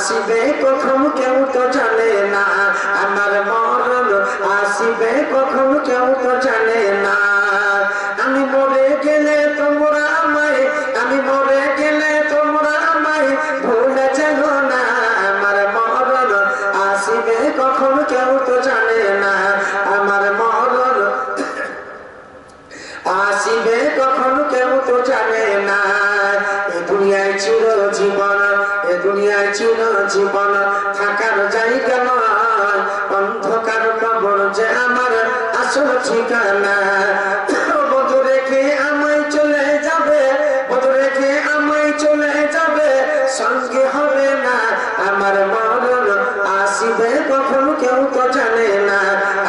আসিবে কখন কেউ তো জানে না, আমার মরণ আসিবে কখন কেউ তো জানে না। আমি মরে গেলে তোমরা আমায়, আমি মরে গেলে তোমরা আমায় ভুলে যেও না, আমার মরণ আসিবে কখন কেউ তো জানে না, আমার মরণ আসিবে কখন কেউ তো জানে না। এ দুনিয়ায় চিরজীবন, এ দুনিয়ায় চিরজীবন থাকার জায়গা নয়, অন্ধকার কবর যে আমার আসল ঠিকানা। বধু রেখে আমায় চলে যাবে, বধু রেখে আমায় চলে যাবে, সঙ্গে হবে না, আমার মরণ আসিবে কখন কেউ তো জানে না,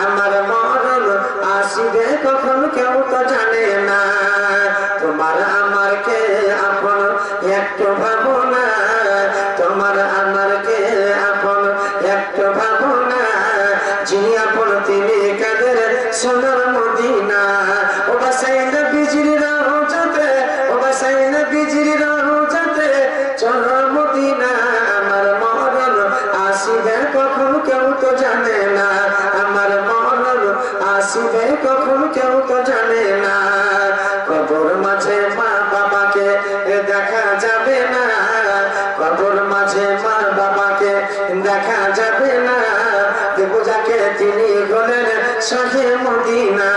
আমার মরণ আসিবে কখন কেউ তো জানে না। তোমার আমার কে আপন একটু ভাবনা, তোমার আমার কে আপন একটু ভাবনা, যিনি আপন তিনি কাদের সোনার মদিনা। ও বাসাইন বিজলি রওজাতে, ও বাসাইন বিজলি রওজাতে, চলো মদিনা, আমার মরণ আসিবে কখন কেউ তো জানে না, আমার মরণ আসিবে কখন কেউ তো জানে না। কবর মাঝে মা বাবাকে দেখা যাবে না, কবর মাঝে মা বাবাকে দেখা যাবে না, দেবো যাকে তিনি হলেন শাহে মদিনা।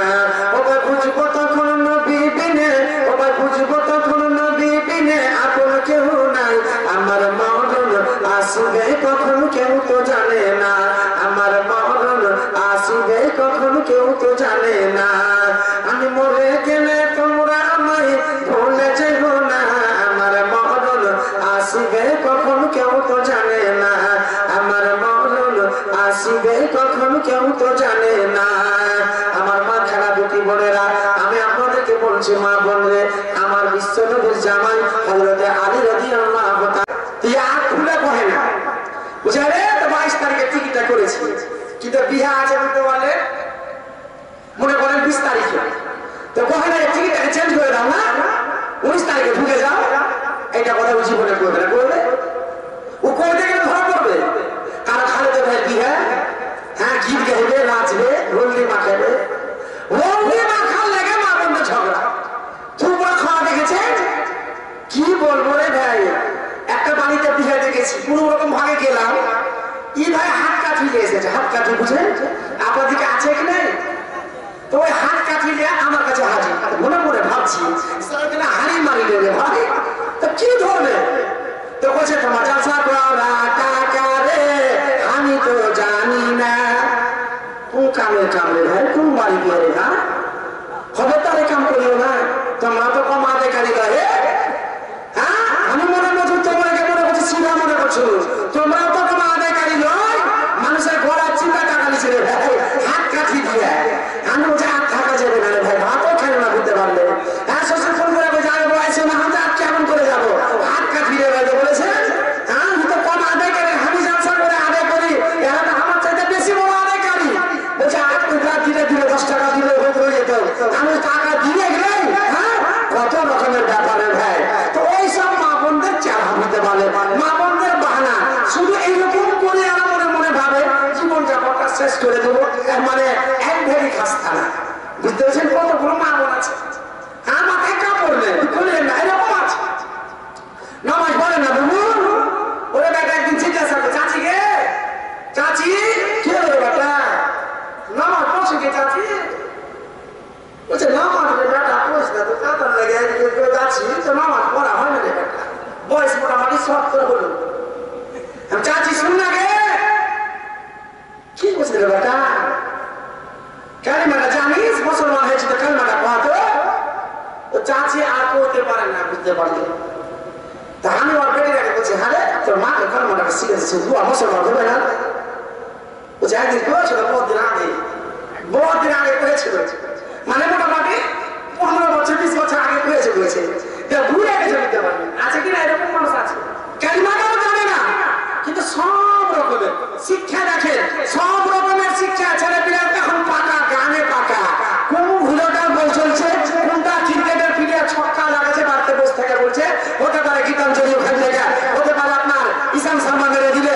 ওবার বুঝবো তখন নবী বিনে, ওবার বুঝবো তখন নবী বিনে আপন কেউ নাই, আমার মরণ আসিবে কখন কেউ তো জানে না, আমার মরণ আসিবে কখন কেউ তো জানে না। আমি মরে গেলে তোমরা আমায় ভুলে যেও না, আমার মরণ আসিবে কখন কেউ তো জানে না, আমার মরণ আসিবে কখন কেউ তো জানে না। আমার মা খেলা দুটি বোনেরা, আমি আপনাদেরকে বলছি মা বোনরে, আমার বিশ্বনবীর জামাই হযরতে আলী রাদিয়াল্লাহু তাআলা আর খুলে কহে না, বুঝা রে, তো 22 তারিখে টিকিটটা করেছি, কিন্তু বিয়া আছে বলতে বলে মনে করেন 20 তারিখে, তো কহে না টিকিটটাকে চেঞ্জ করে দাও না, 19 তারিখে ঢুকে যাও, এইটা কথা বুঝি মনে করবে না, করবে ও করতে গেলে ধরা পড়বে। কারো খালেদা ভাই বিয়া, হ্যাঁ গীত গাইবে, নাচবে, হলদি মাখাবে, হলদি মাখার লেগে মা বোনদের ঝগড়া, তোমরা খাওয়া দেখেছে কি বলবো রে ভাই। একটা বাড়িতে বিয়ে দেখেছি, কোনো রকম ভাগে গেলাম, ই ভাই হাত কাঠি নিয়ে এসেছে, হাত কাঠি বুঝেন আপনাদিকে আছে কি নাই, তো ওই হাত কাঠি নিয়ে আমার কাছে হাজির, মনে মনে ভাবছি হাড়ি মারি নেবে ভাই, তো কি ধরবে, তো বলছে তোমার চাষা করা টাকা রে আমি তো জানি না, কোন কামে কামড়ে ভাই, কোন বাড়ি দিয়ে রে না হবে তারে কাম করিও না, তোমরা তো কম আদেকারি গায়ে, হ্যাঁ আমি মনে করছি তোমাকে মনে করছি সিধা মনে করছো, তোমরাও তো কম আদেকারি নয়, মানুষের ঘোরার চিন্তা টাকা নিচ্ছে রে ভাই, হাত কাঠি দিয়ে আমি বলছি হাত থাকা যাবে না রে ভাই, ভাতও খেলো না বুঝতে পারলে, হ্যাঁ শ্বশুর ফোন করে যাবে বয়সে না হাতে হাত কেমন করে যাবো, হাত কাঠি রে ভাই বলেছে, হ্যাঁ আমি তো কম আদায় করি, আমি জালসা করে আদায় করি, এরা তো আমার চাইতে বেশি বড় আদায়কারী, বলছে আট টাকা দিলে দিলে 10 টাকা দিলে হয়ে যেত, আমি টাকা দিয়ে গেলে হ্যাঁ কত রকমের ব্যাপারে ভাই। তো ওই সব মা বোনদের চাপ হতে পারে, মা বোনদের বাহানা, শুধু এইরকম করে আর মনে মনে ভাবে জীবন যাপনটা শেষ করে দেবো, মানে এক ভেরি খাস্তা না, বুঝতে পারছেন কতগুলো মা বোন আছে, হ্যাঁ মাথায় কাপড় নেই করলেন না, এরকম আছে নামাজ পড়ে না বাবু, ওরে বেটা একদিন জিজ্ঞাসা করে চাচি গে, চাচি কি হলো বেটা নামাজ পড়ছে গে চাচি, বলছে নামাজ বেটা পড়ছে না তো কাতার লেগে যাচ্ছি, তো নামাজ পড়া হয় না রে বেটা, বয়স মোটামুটি 70 হলো, চাচি শুন না গে, কি বলছে রে বেটা, কালিমাটা জানিস, মুসলমান হয়েছে তো কালিমাটা পড়াতো, তো চাচি আর পড়তে পারে না, বুঝতে পারলে, তা আমি ওর বেটে রেখে বলছি হ্যাঁ রে তোর মাকে কালিমাটাকে শিখেছে, দুয়া মুসলমান হবে না, বলছে একদিন করেছিল, বহুত দিন আগে করেছিল, মানে মোটামুটি 15 বছর 20 বছর আগে করেছে, ভুলে গেছে বুঝতে পারবেন, আছে কিনা এরকম মানুষ আছে, কালিমাটাও জানে না, কিন্তু সব রকমের শিক্ষা রাখে, সব রকমের শিক্ষা ছেলে পিলা এখন পাকা, গানে পাকা, কোন ভুলোটা বই চলছে, কোনটা ক্রিকেটের প্লেয়ার ছক্কা লাগাচ্ছে বাড়তে বসে থেকে বলছে, হতে পারে গীতাঞ্জলি ওখান থেকে, হতে পারে আপনার ঈশান শর্মা মেরে দিলে,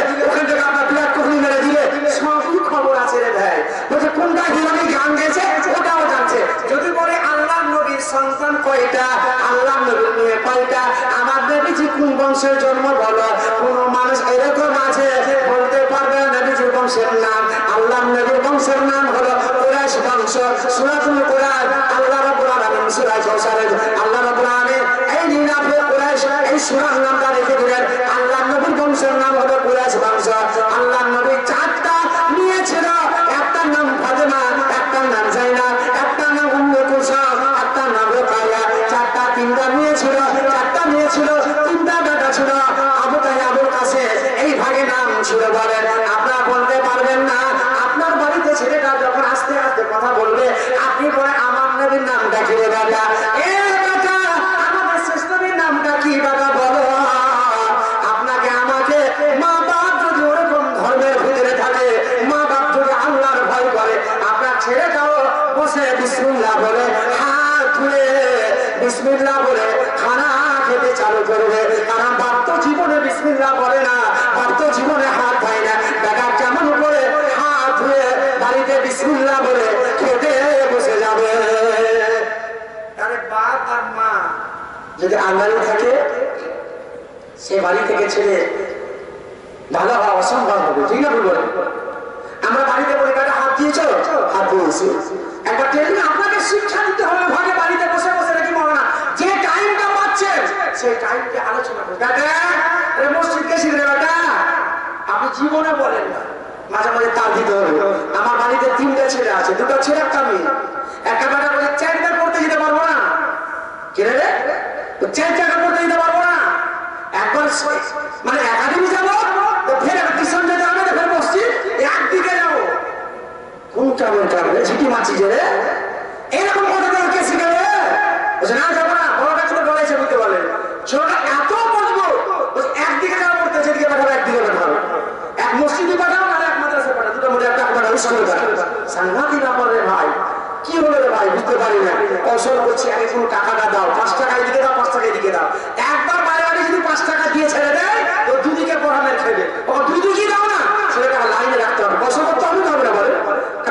বংশের জন্ম বলো, কোন মানুষ এরকম আছে বলতে পারবে নবীজির বংশের নাম? আল্লাহ নবীর বংশের নাম হলো কুরাইশ বংশ। সূরাতুল কুরআন আল্লাহ রাব্বুল আলামিন সূরা কাউসারে আল্লাহ রাব্বুল আলামিন এই নিরাপে কুরাইশ এই সূরার নামটা রেখে দিলেন। আল্লাহ নবীর বংশের নাম হলো কুরাইশ বংশ। আল্লাহ নবী চারটা নিয়েছিল, একটা নাম ফাতেমা, একটা নাম জাইনাব, একটা নাম উম্মে কুলসুম, একটা নাম রুকাইয়া। তিনটা নিয়েছিল, চারটা নিয়েছিল, তিনটা বেটা ছিল। আবু তাই আবুল কাসেম এই ভাগে নাম ছিল। বলেন আপনারা বলতে পারবেন না? আপনার বাড়িতে ছেলেটা যখন আস্তে আস্তে কথা বলবে, আপনি বলে আমার নবীর নামটা কি রে বেটা? এ বেটা, আমাদের শেষ নবীর নামটা কি বেটা বলো? আপনাকে আমাকে মা বাপ যদি ওরকম ধর্মের ভিতরে থাকে, মা বাপ যদি আল্লাহর ভয় করে, আপনার ছেলেটাও বসে বিসমিল্লাহ বলে হাত ধুয়ে বিসমিল্লাহ বলে খানা খেতে চালু করবে। কারণ বাপ তো জীবনে বিসমিল্লাহ বলে না, বাপ তো জীবনে হাত ধোয় না। বেটা কেমন করে হাত ধুয়ে বাড়িতে বিসমিল্লাহ বলে খেতে বসে যাবে? আরে বাপ আর মা যদি আল্লাহই থাকে, সে বাড়ি থেকে ছেলে ভালো হওয়া অসম্ভব হবে। ঠিক না বলবো? আমরা বাড়িতে বলি বেটা হাত দিয়েছ, হাত দিয়েছি। একবার ট্রেনিং আপনাকে শিক্ষা দিতে হবে ভাগে বাড়িতে বসে বসে নাকি মরনা। যে টাইমটা পাচ্ছে সেই টাইমকে আলোচনা করুন। বেটা মসজিদ গেছি রে বেটা, আপনি জীবনে বলেন না, মাঝে মাঝে তার দিতে হবে। আমার বাড়িতে তিনটা ছেলে আছে, দুটো ছেলে একটা মেয়ে। একটা বেটা বলে 4 বার পড়তে যেতে পারবো না। কেন রে? 4 জায়গা পড়তে যেতে পারবো না। একবার মানে একাডেমি যাবো, ফের টিউশন যেতে হবে, ফের মসজিদ একদিকে যাবো। কোন কামের কামে ঝিটি মাছি যে রে এরকম কথা কে শিখাবে? বলছে না যাবো না, বড়টা ছোট ডরাইছে বুঝতে পারলেন। ছোটটা এত মজবুত, একদিকে যাওয়া পড়তে, যেদিকে পাঠাবো একদিকে পাঠাবো। এক মসজিদে পাঠাবো না এক মাদ্রাসায় পাঠাবো, দুটোর মধ্যে একটা পাঠাবো, স্কুলে পাঠাবো। সাংঘাতিক ব্যাপার রে ভাই। কি হলো রে ভাই বুঝতে পারি না। কৌশল করছি, আগে কোনো টাকাটা দাও, 5 টাকা এদিকে দাও, 5 টাকা এদিকে দাও। একবার বারে বারে যদি 5 টাকা দিয়ে ছেড়ে দেয়, তো দুদিকে পড়ানোর খেবে। ও দুই দিকে দাও না, ছেলেটাকে লাইনে রাখতে হবে, কৌশল করতে হবে না হবে না বলে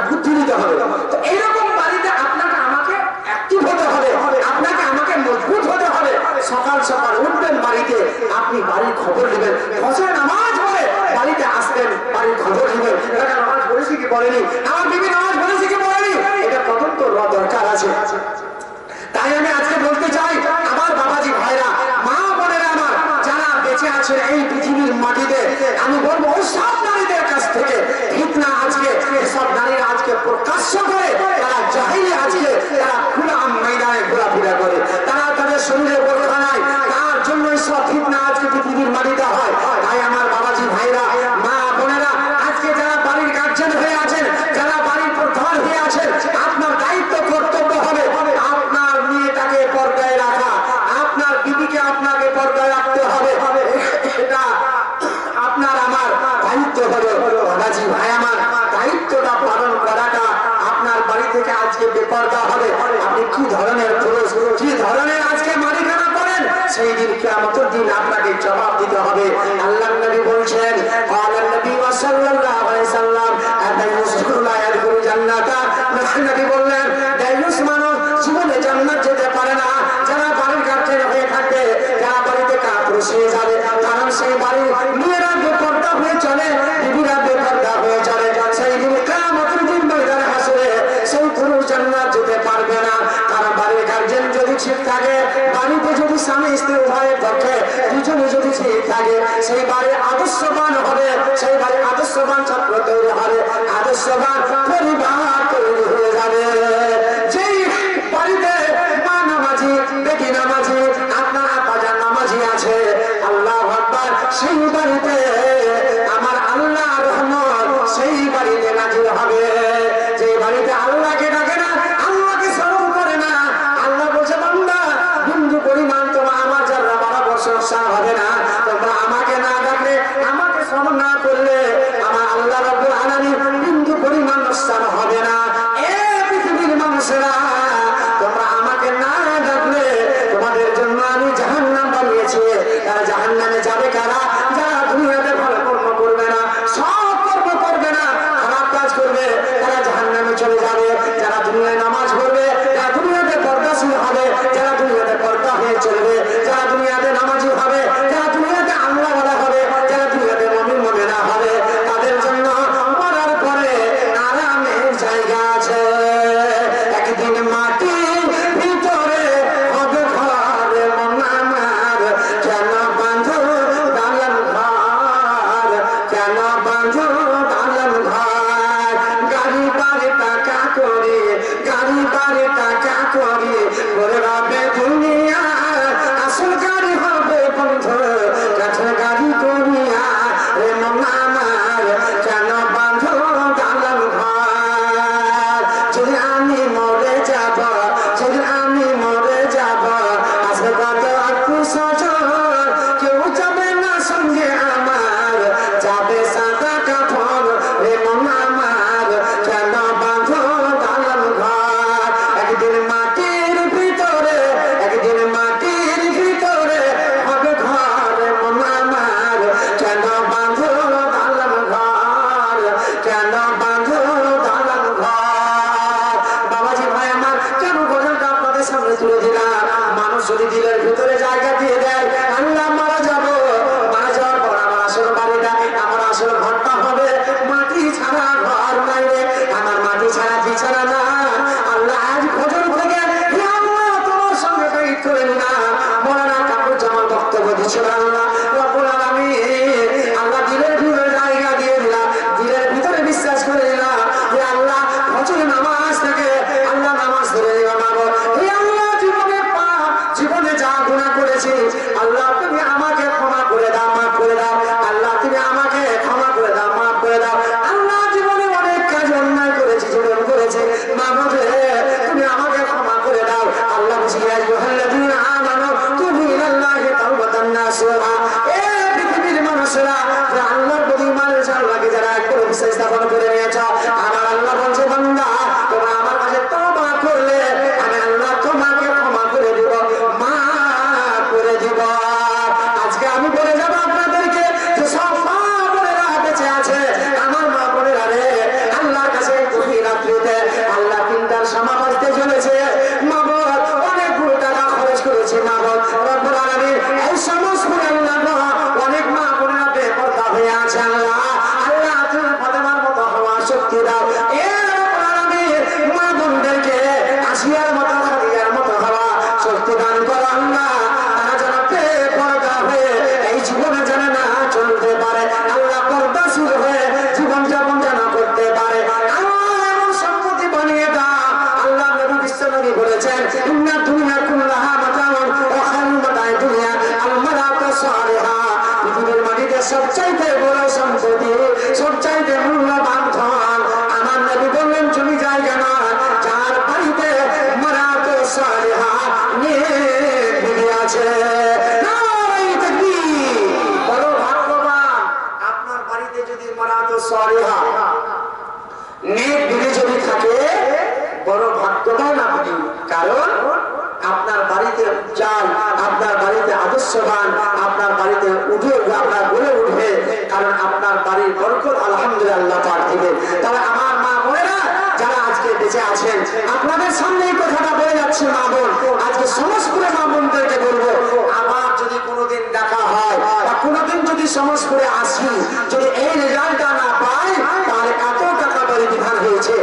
বুদ্ধি দিতে হবে। তো এইরকম বাড়িতে আপনাকে আমাকে অ্যাক্টিভ হতে হবে, আপনাকে আমাকে মজবুত হতে হবে। সকাল সকাল উঠবেন বাড়িতে, আপনি বাড়ির খবর নেবেন। ফজর নামাজ পড়ে বাড়িতে আসবেন, বাড়ির খবর নেবেন। এটা নামাজ পড়েছি কি পড়েনি, আমার বিবি নামাজ পড়েছি কি পড়েনি, এটা তদন্ত দরকার আছে। তাই আমি আজকে বলতে চাই, আমার বাবাজি ভাইরা, মা বোনেরা আমার যারা বেঁচে আছেন এই পৃথিবীর মাটিতে, আমি বলবো ওই সব নারীদের কাছ থেকে ফিতনা আজকে সব নারীরা আজকে প্রকাশ্য করে, তারা জাহিলি আজকে তারা খোলা ময়দানে ঘোরাফেরা করে, তারা তাদের শরীরে বোঝা নাই, তার জন্য সব ফিতনা আজকে পৃথিবীর মাটিতে হয়। তাই আমার বাবাজি ভাইরা, মা বোনেরা, আজকে যারা বাড়ির গার্জেন হয়ে আছেন, যারা বাড়ির প্রধান হয়ে আছেন, আপনার দায়িত্ব কর্তব্য হবে আপনার মেয়েটাকে পর্দায় রাখা, আপনার বিবিকে আপনাকে পর্দায় রাখতে হবে। এটা আপনার আমার দায়িত্ব হলো। বাবাজি ভাই আমার, দায়িত্বটা পালন করাটা আপনার বাড়ি থেকে আজকে বেপরদা হবে। আপনি কি ধরনের পুরুষ, কি ধরনের আজকে মালিকানা করেন, সেই দিন কিয়ামতের দিন আপনাকে জবাব দিতে হবে। আল্লাহর নবী বলছেন, আল্লাহর নবী সাল্লাল্লাহু আলাইহি সাল্লাম আদায়ুসুল্লাহ ইয়াদখুলু জান্নাতা। নবী বললেন, দায়ুস মানুষ জীবনে জান্নাত যেতে পারে না। যারা বাড়ির গার্জেন হয়ে থাকবে, যারা বাড়িতে কাপুরুষ হয়ে যাবে, কারণ সেই বাড়ির মেয়েরা বেপরদা হয়ে চলে, বিবিরা বেপরদা হয়ে চলে, সেই দিন কিয়ামতের দিন ময়দানে হাসরে সেই পুরুষ জান্নাত যেতে পারবে না। কারণ বাড়ির গার্জেন যদি ঠিক থাকে, বাড়িতে যদি স্বামী স্ত্রী উভয়ের পক্ষে দুজনে যদি ঠিক থাকে, সেই বাড়ি আদর্শবান হবে, সেই বাড়ি আদর্শবান ছাত্র তৈরি হবে, আদর্শবান পরিবার তৈরি হয়ে যাবে। যেই বাড়িতে মা নামাজি, বেটি নামাজি, আপনার আব্বাজান নামাজি আছে, আল্লাহু আকবার, সেই বাড়িতে আমার আল্লাহ রহমত সেই বাড়িতে নাজিল হবে। যে বাড়িতে আল্লাহকে ডাকে না, আল্লাহকে স্মরণ করে না, আল্লাহ বলছে বান্দা বিন্দু পরিমাণ তোমার আমার যারা বাবা বর্ষা হবে না, তোমরা আমাকে না ডাকলে, আমাকে স্মরণ না করলে আমার আল্লাহ রাব্বুল আলামিন বিন্দু পরিমাণ নষ্ট হবে না। এ পৃথিবীর মানুষেরা, তোমরা আমাকে না ডাকলে তোমাদের জন্য আমি জাহান্নাম বানিয়েছি। আর জাহান্নামে যাবে কারা? যারা দুনিয়া সবচাইতে বড় সম্পত্তি, সবচাইতে মূল্যবান ধন। আমার নবী বললেন জমি জায়গা নয়, যার বাড়িতে মারাতো সালিহা নেক বিবি আছে। বড় ভাগ্যবান আপনার বাড়িতে যদি মারাতো সালিহা নেক বিবি যদি থাকে, বড় ভাগ্যবান আপনি। কারণ আপনার বাড়িতে চাল, আপনার বাড়িতে আদর্শবান, আপনার বাড়িতে উঠে আপনার গড়ে উঠবে, কারণ আপনার বাড়ির বরকত আলহামদুলিল্লাহ পাক দিবে। তবে আমার মা বোনেরা যারা আজকে বেঁচে আছেন, আপনাদের সামনে এই কথাটা বলে যাচ্ছি মা বোন, আজকে সমস্তপুরে মা বোনদেরকে বলবো, আবার যদি কোনোদিন দেখা হয় বা কোনোদিন যদি সমস্তপুরে আসি, যদি এই রেজাল্টটা না পাই, তাহলে এত টাকা বাড়ি বিধান হয়েছে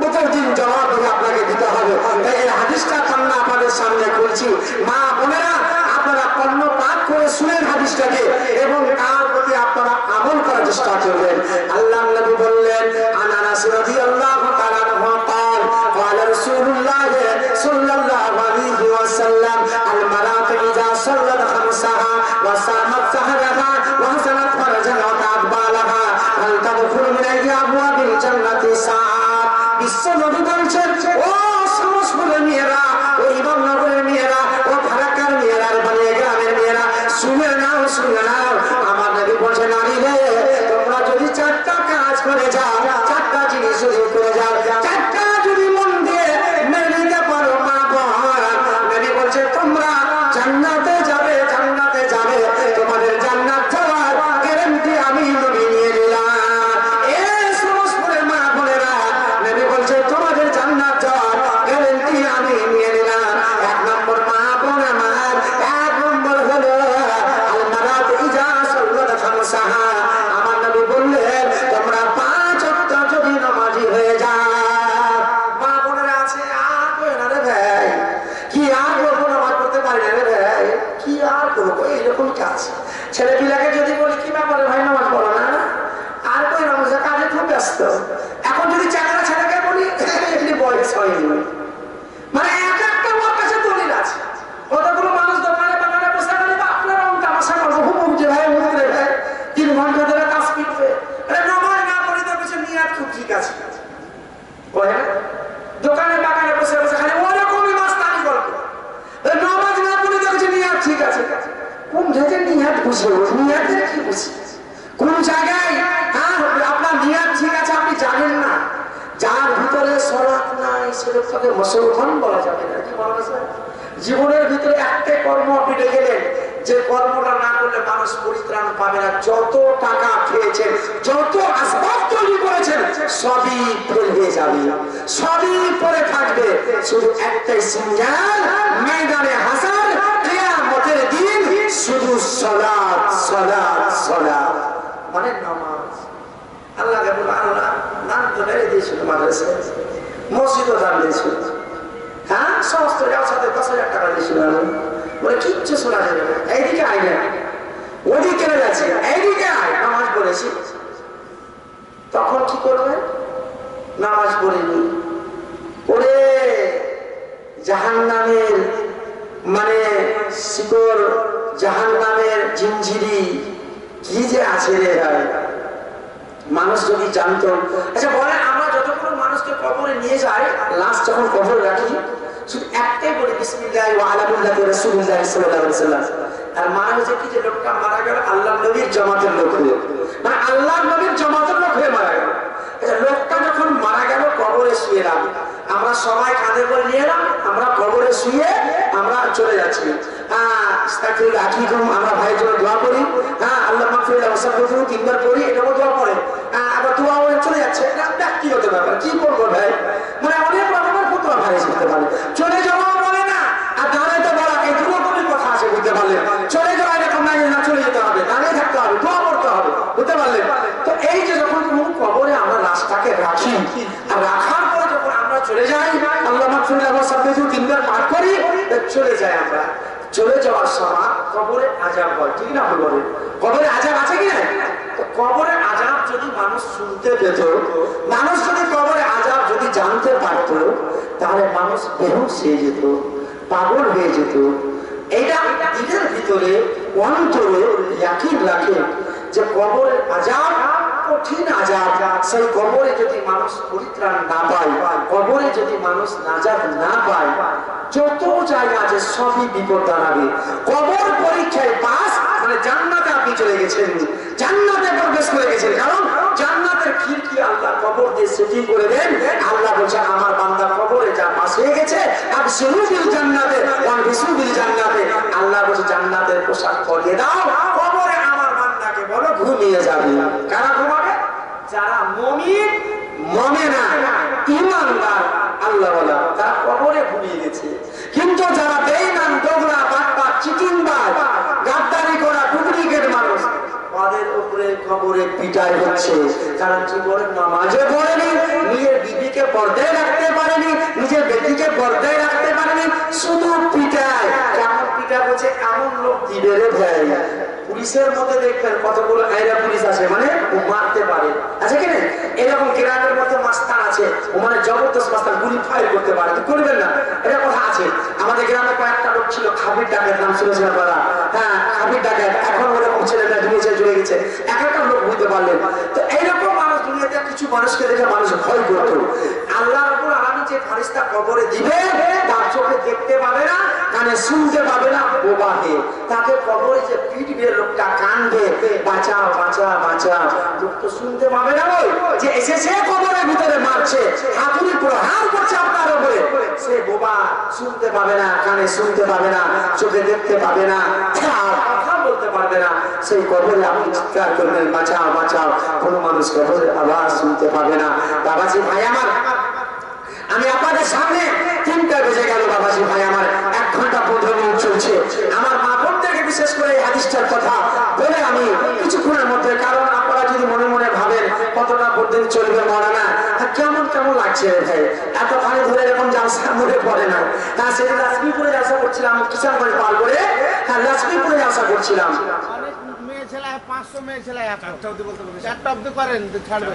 প্রতিদিন জবাব দিয়ে আপনাকে দিতে হবে। তাই এই হাদিসটা কান্না আপনাদের সামনে করছি। মা বোনেরা আপনারা কর্ণ পাঠ করে শুনেন হাদিসটাকে এবং তার প্রতি আপনারা আমল করার চেষ্টা করবেন। আল্লাহ নবী বললেন, আনাস রাদিয়াল্লাহু তাআলা আনহু قال قال رسول الله صلى الله عليه وسلم المرأة إذا صلت خمسها وصامت سهرها وحسنت فرجها وأطاعت بالها هل تدخل من أي أبواب الجنة ساعة। বিশ্ব নবী বলছেন, ও সমস্ত মেয়েরা, ও ইমামনগরের মেয়েরা, ও ফারাক্কার মেয়েরা, বানিয়া গ্রামের মেয়েরা, শুনে নাও শুনে নাও। আমার নবী বলছেন, নারী রে, তোমরা যদি চারটা কাজ করে যাও, চারটা জিনিস যদি করে যাও, চারটা যদি মন দিয়ে মেনে নিতে পারো মা বোন, নবী বলছে তোমরা জান্নাতে যাবে, জান্নাতে যাবে। তোমাদের জান্নাত যাওয়ার গ্যারান্টি আমি নবী নিয়ে নিলাম। এই সমস্ত মা বোনেরা, নবী বলছে তোমাদের জান্নাত যাওয়ার গ্যারান্টি আমি নিয়ে নিলাম। এক নম্বর মা বোন আমার, এক নম্বর হলো আল মারাত ইজা সাল্লাত খামসাহা। আমার নবী বললেন তোমরা 5 ওয়াক্ত যদি নামাজি হয়ে যাও। মা বোনেরা আছে, আর কই না রে ভাই, কি আর করবো, নামাজ পড়তে পারি না রে ভাই, কি আর করবো, এইরকম কাজ। ছেলে পিলাকে যদি বলি কি ব্যাপারে ভাই নামাজ পড়ো না, আর কই নামাজ, কাজে খুব ব্যস্ত। এখন যদি চাকরা ছেলেকে বলি এমনি বয়স হয়নি, মানে এক একটা ওর কাছে দলিল আছে। কতগুলো মানুষ দোকানে বাগানে বসে গেলে আপনারা তামাশা করবো, হুম যে ভাই হুজুরে ভাই 3 ঘন্টা ধরে কাজ করবে, নামাজ না পড়ি তো কিছু নিয়াত খুব ঠিক আছে, দোকানে বাগানে বসে বসে খালি ওরকমই মাস্তানি গল্প, নামাজ না পড়ি তো কিছু নিয়াত ঠিক আছে। কোন জায়গায় নিয়াত বুঝবো, নিয়াতের কি বুঝি, কোন জায়গায় আপনার নিয়াত ঠিক আছে আপনি জানেন না। যার ভিতরে সলাৎ নাই সে লোকটাকে মুসলমান বলা যাবে না। কি বলা যায়, জীবনের ভিতরে একটা কর্ম আপনি গেলেন, যে কর্মটা না করলে মানুষ পরিত্রাণ পাবে না। যত টাকা খেয়েছেন, যত আসবাব তৈরি করেছেন, সবই ফেল হয়ে যাবে, সবই পরে থাকবে। শুধু একটাই সিঙ্গাল ময়দানে হাসার কিয়ামতের দিন, শুধু সালাত সালাত সালাত, মানে নামাজ। আল্লাহকে বলো, আল্লাহ নাম তো বেড়ে দিয়েছিল, মাদ্রাসা মসজিদও দাম দিয়েছিল, হ্যাঁ সমস্ত সাথে 10,000 টাকা দিয়েছিল। বলে কিচ্ছু শোনা যাবে না, এইদিকে আয় না, ওদিকে যাচ্ছে, এইদিকে আয়, নামাজ পড়েছি। তখন কি করবে, নামাজ পড়েনি, পড়ে জাহান্নামের মানে শিকড়, জাহান্নামের জিঞ্জিরি কি যে আছে রে ভাই, মানুষ যদি জানতো। আচ্ছা বলে, আমরা যতক্ষণ মানুষকে কবরে নিয়ে যাই, লাশ যখন কবরে রাখি, শুধু একটাই বলি বিসমিল্লাহ ওয়া আলা মিল্লাতি রাসূলিল্লাহ সাল্লাল্লাহু আলাইহি ওয়াসাল্লাম। আর মানে হচ্ছে কি, যে লোকটা মারা গেল আল্লাহর নবীর জামাতের লোক হয়ে, মানে আল্লাহর নবীর জামাতের লোক হয়ে মারা গেল। আচ্ছা লোকটা যখন মারা গেল, কবরে শুয়ে এলাম, আমরা সবাই কাঁধে করে নিয়ে এলাম, আমরা কবরে শুয়ে আমরা চলে যাচ্ছি। আমরা ভাইয়ের জন্য দোয়া করি, হ্যাঁ আল্লাহ মাগফিরাত ওয়াসাফাহু 3 বার পড়ি, এটাও দোয়া করেন, আবার দোয়া হয়ে চলে যাচ্ছে। এটা ব্যক্তিগত ব্যাপার, কি করবো ভাই, মানে অনেক রকমের ফতোয়া ভাই শিখতে পারে। চলে যাওয়া বলে না, আর দাঁড়াইতে বলা, এই দুটো রকমের কথা আছে, বুঝতে পারলেন। চলে যাওয়া এরকম না, চলে যেতে হবে, দাঁড়িয়ে থাকতে হবে, দোয়া করতে হবে, বুঝতে পারলেন। তো এই যে যখন কবরে আমরা লাশটাকে রাখি, আর রাখার পরে যখন আমরা চলে যাই, আল্লাহ মাগফিরাত ওয়াসাফাহু 3 বার পাঠ করি, চলে যাই। আমরা চলে যাওয়ার সময় কবরে আযাব হয়, ঠিক না বলেন, কবরে আযাব আছে কি না? কবরে আযাব যদি মানুষ শুনতে পেত, মানুষ যদি কবরে আযাব যদি জানতে পারত, তাহলে মানুষ বেহুশ হয়ে যেত, পাগল হয়ে যেত। এইটা দিলের ভিতরে অন্তরে ইয়াকিন রাখে, সেই কবরে যদি মানুষ পরিত্রাণ না পায়, কবরে যদি মানুষ নাজাত না পায়, যত জায়গা আছে সবই বিপদ দাঁড়াবে। কবর পরীক্ষায় পাস মানে জান্নাতে আপনি চলে গেছেন, জান্নাতে প্রবেশ করে গেছেন। কারণ জান্নাতের খিড়কি আল্লাহ কবর দিয়ে সেটিং করে দেন। আল্লাহ বলছে আমার বান্দা কবরে যা পাস হয়ে গেছে আবশিরু বিল জান্নাতে ওয়ানবিসু বিল জান্নাতে। আল্লাহ বলছে জান্নাতের পোশাক পরিয়ে দাও, কবরে আমার বান্দাকে বলো ঘুমিয়ে যাবে। কারা ঘুমাবে? যারা মুমিন, মুমিনা, ঈমানদার, আল্লাহ ওয়ালা, তারা কবরে ঘুমিয়ে গেছে। কিন্তু যারা বেঈমান, দোগলা, বাটপার, চিটিংবাজ, গাদ্দারি করা ডুপ্লিকেট মানুষ, তাদের উপরে কবরে পিটাই হচ্ছে। কারণ জীবনে নামাজও পড়েনি, নিজের বিবিকে পর্দায় রাখতে পারেনি, নিজের বেটিকে পর্দায় রাখতে পারেনি, শুধু পিটায়। কেমন পিটা বলছে? এমন লোক দিবে রে ভাই, পুলিশের মধ্যে দেখবেন কতগুলো আইরা পুলিশ আছে, মানে ও মারতে পারে, আছে কি না? এরকম গ্রামের মধ্যে মাস্টার আছে, ও মানে জবরদস্ত মাস্টার, গুলি ফায়ার করতে পারে, তো করবেন না, এটা কথা আছে। আমাদের গ্রামে কয়েকটা লোক ছিল, খাবির ডাকাত নাম শুনেছেন আপনারা? হ্যাঁ, খাবির ডাকাত। এখন ওরকম ছেলেরা দুনিয়া চলে গেছে, এক একটা লোক বুঝতে পারলেন। তো এইরকম মানুষ দুনিয়াতে কিছু মানুষকে দেখে মানুষ ভয় করতো। আল্লাহ রাব্বুল আলামিন যে ফেরেশতা কবরে দিবে, তার চোখে দেখতে পাবে না, কানে শুনতে পাবে না, বোবা হে। তাকে কবরে যে পিটবে, লোকটা কানবে, বাঁচাও বাঁচাও বাঁচাও, লোক তো শুনতে পাবে না। ওই যে এসেছে কবরের ভিতরে মারছে, হাতুড়ি প্রহার করছে আপনার উপরে, সে বোবা, শুনতে পাবে না, কানে শুনতে পাবে না, চোখে দেখতে পাবে না, কথা বলতে পারবে না। সেই কবরে আপনি চিৎকার করবেন বাঁচাও বাঁচাও, কোনো মানুষ কবরের আওয়াজ শুনতে পাবে না। বাবাজি ভাই আমার, আমি আপনাদের সামনে 3টা বেজে গেল বাবাজি ভাই আমার, 1 ঘন্টা 15 মিনিট চলছে। আমার মা বোনদেরকে বিশেষ করে এই হাদিসটার কথা বলে আমি কিছুক্ষণের মধ্যে, কারণ আপনারা যদি মনে মনে ভাবেন কতটা পর্যন্ত চলবে মরানা, কেমন কেমন লাগছে ভাই, এত খালি ধরে এরকম জালসা মনে পড়ে না। হ্যাঁ, সেটা লাসমিপুরে জালসা করছিলাম, কিষানগঞ্জ পার করে, হ্যাঁ লাসমিপুরে জালসা করছিলাম। মেয়ে ছেলে 500 মেয়ে ছেলে 4টা অব্দি করেন, ছাড়বে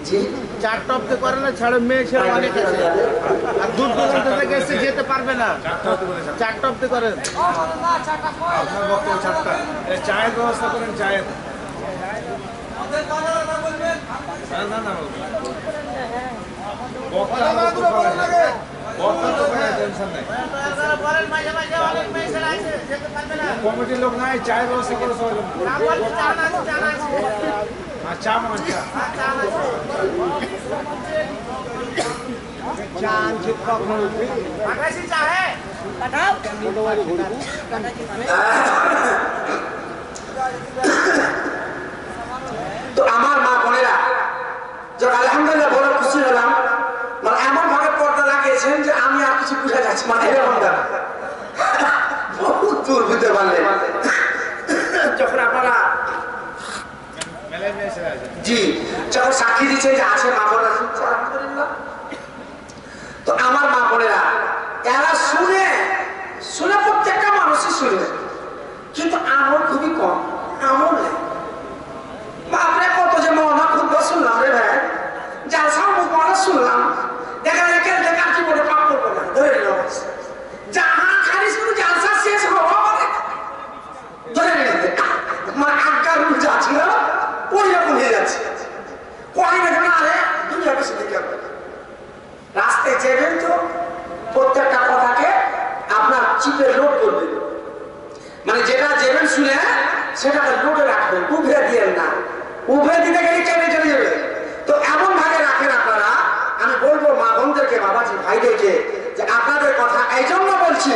জি 4টা অব্দি করে না, ছাড়বে। মেয়ে ছেলে অনেক আছে, আর দূর দূরান্ত থেকে এসে যেতে পারবে না। 4টা অব্দি করেন। চায়ের ব্যবস্থা করেন, চায়ের না না কমিটির লোক নাই, চায়ের ব্যবস্থা করে সবাই চা তো আমার মা বোনেরা, যখন আলহামদুলিল্লাহ বড় খুশি হলাম, মানে এমন ভাবে পর্দা লাগিয়েছেন যে আমি আর কিছু বুঝা যাচ্ছি, মানে এরকম বহুত দূর বুঝতে পারলেন। যখন আপনারা জি যখন সাক্ষী দিচ্ছে যে আছে মা বোনেরা, আলহামদুলিল্লাহ। তো আমার মা বোনেরা এরা শুনে শুনে প্রত্যেকটা মানুষই শুনে, কিন্তু আমল খুবই কম, আমল নেই। বাপরে কত যে মহা খুব শুনলাম রে ভাই, জালসা মুখমারা শুনলাম, দেখা দেখে দেখা কি বলে পাপ করবো না, ধরে নিল যাহা খালি শুধু জালসা শেষ হওয়া মানে ধরে নিল মানে আজ্ঞার রূপ যা ছিল ওই রকম হয়ে যাচ্ছে। কয় না কেন আরে দুনিয়া বেশি দেখে রাস্তায় যাবেন তো প্রত্যেকটা কথাকে আপনার চিপে লোড করবেন, মানে যেটা যাবেন শুনে সেটাকে লোডে রাখবেন, উভে দিয়ে না, উভে দিতে গেলে চেপে চলে যাবে। তো এমন ভাবে রাখেন আপনারা। আমি বলবো মা বোনদেরকে, বাবাজি ভাইদেরকে, যে আপনাদের কথা এই জন্য বলছি,